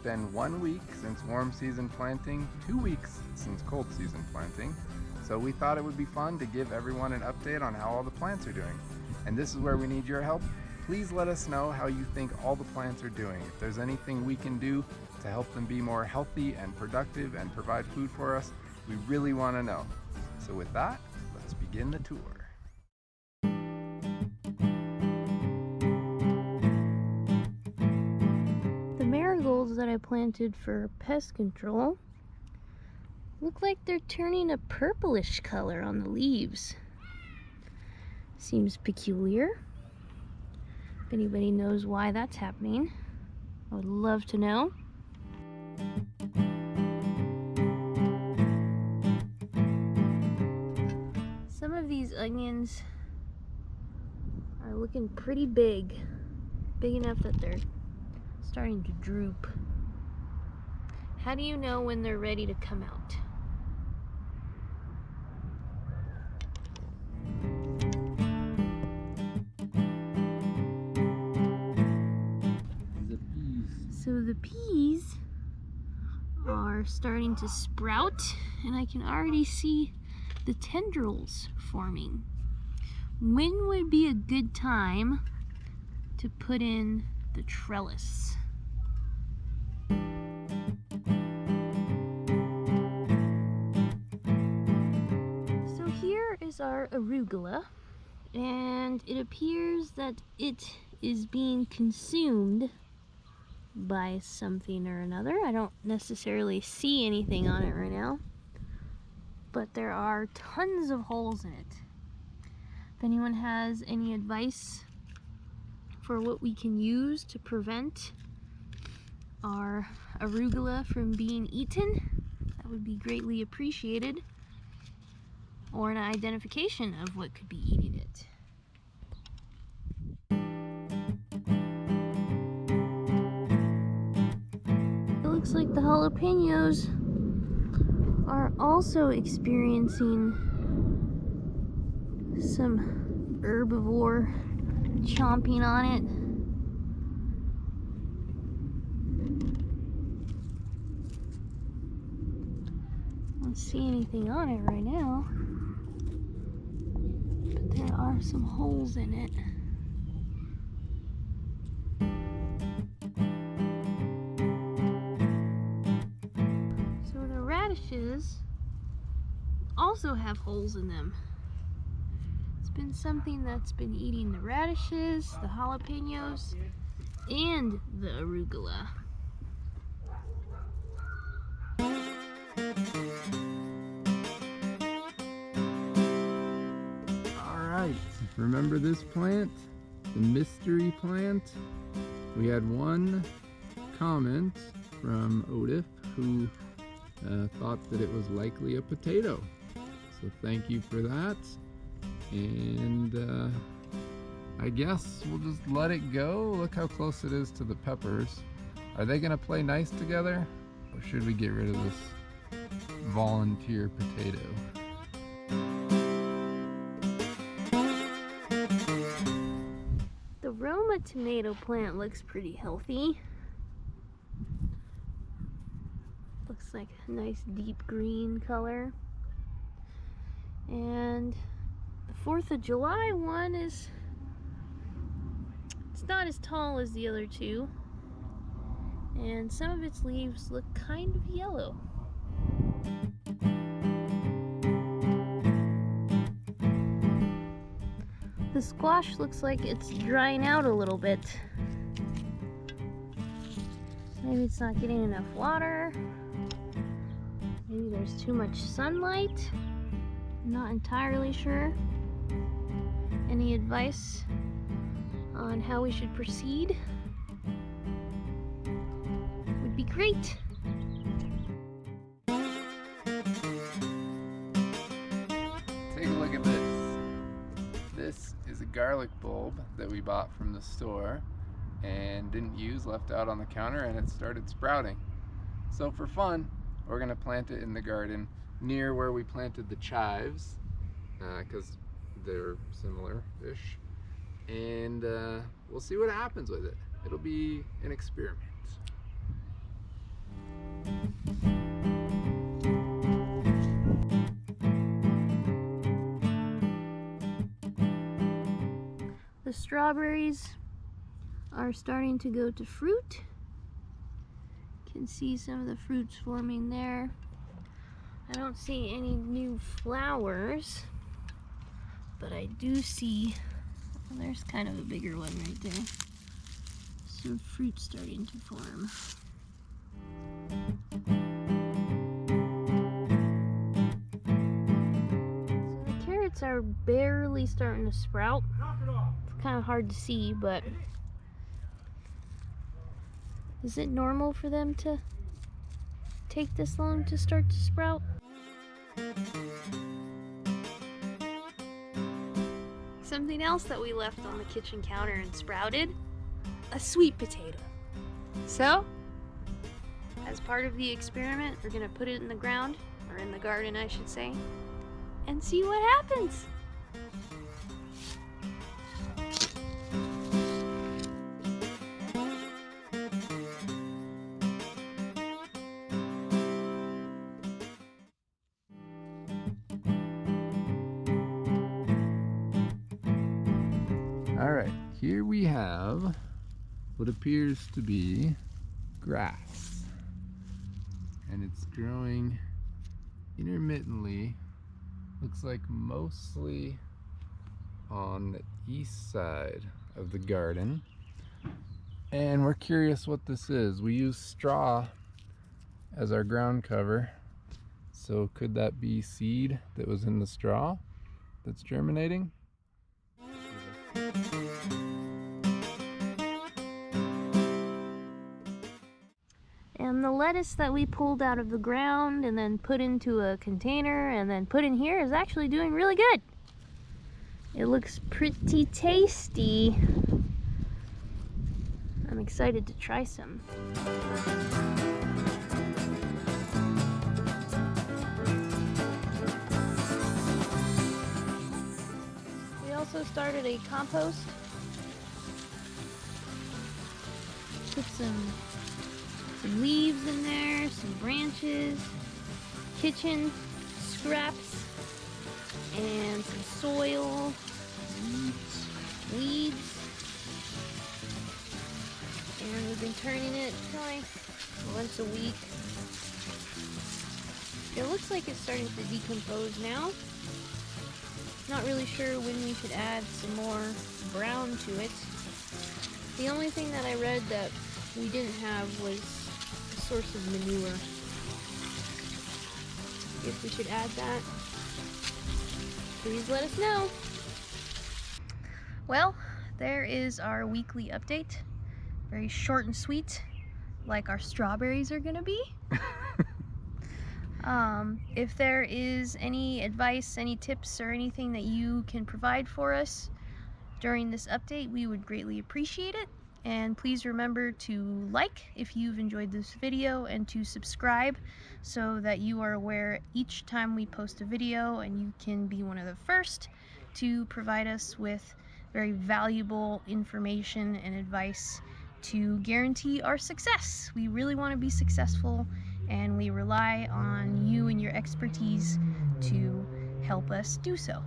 been 1 week since warm season planting, 2 weeks since cold season planting. So we thought it would be fun to give everyone an update on how all the plants are doing. And this is where we need your help. Please let us know how you think all the plants are doing. If there's anything we can do to help them be more healthy and productive and provide food for us, we really want to know. So with that, let's begin the tour. The marigolds that I planted for pest control look like they're turning a purplish color on the leaves. Seems peculiar. If anybody knows why that's happening, I would love to know. Some of these onions are looking pretty big enough that they're starting to droop. How do you know when they're ready to come out? So the peas are starting to sprout, and I can already see the tendrils forming. When would be a good time to put in the trellis? So here is our arugula, and it appears that it is being consumed by something or another. I don't necessarily see anything on it right now, but there are tons of holes in it. If anyone has any advice for what we can use to prevent our arugula from being eaten, that would be greatly appreciated, or an identification of what could be eating it. Looks like the jalapenos are also experiencing some herbivore chomping on it. I don't see anything on it right now, but there are some holes in it. Radishes also have holes in them. It's been something that's been eating the radishes, the jalapenos, and the arugula. Alright, remember this plant? The mystery plant? We had one comment from Otif who thought that it was likely a potato. So thank you for that. And I guess we'll just let it go. Look how close it is to the peppers. Are they gonna play nice together? Or should we get rid of this volunteer potato? The Roma tomato plant looks pretty healthy. Looks like a nice deep green color. And the 4th of July one it's not as tall as the other two. And some of its leaves look kind of yellow. The squash looks like it's drying out a little bit. Maybe it's not getting enough water. Maybe there's too much sunlight. I'm not entirely sure. Any advice on how we should proceed would be great. Take a look at this. This is a garlic bulb that we bought from the store and didn't use, left out on the counter, and it started sprouting. So for fun, we're gonna plant it in the garden near where we planted the chives, because they're similar-ish, and we'll see what happens with it. It'll be an experiment. strawberries are starting to go to fruit. You can see some of the fruits forming there. I don't see any new flowers, but I do see, well, there's kind of a bigger one right there. Some fruit starting to form. So the carrots are barely starting to sprout. It's kind of hard to see, but is it normal for them to take this long to start to sprout? Something else that we left on the kitchen counter and sprouted, a sweet potato. So, as part of the experiment, we're gonna put it in the ground, or in the garden I should say, and see what happens. All right, here we have what appears to be grass, and it's growing intermittently. Looks like mostly on the east side of the garden, and we're curious what this is. We use straw as our ground cover, so could that be seed that was in the straw that's germinating? And the lettuce that we pulled out of the ground and then put into a container and then put in here is actually doing really good. It looks pretty tasty. I'm excited to try some. We also started a compost. Put some leaves in there, some branches, kitchen scraps, and some soil, weeds. And we've been turning it probably once a week. It looks like it's starting to decompose now. Not really sure when we should add some more brown to it. The only thing that I read that we didn't have was a source of manure. If we should add that, please let us know. Well, there is our weekly update. Very short and sweet, like our strawberries are gonna be. If there is any advice, any tips, or anything that you can provide for us during this update, we would greatly appreciate it. And please remember to like if you've enjoyed this video, and to subscribe so that you are aware each time we post a video, and you can be one of the first to provide us with very valuable information and advice to guarantee our success. We really want to be successful, and we rely on you and your expertise to help us do so.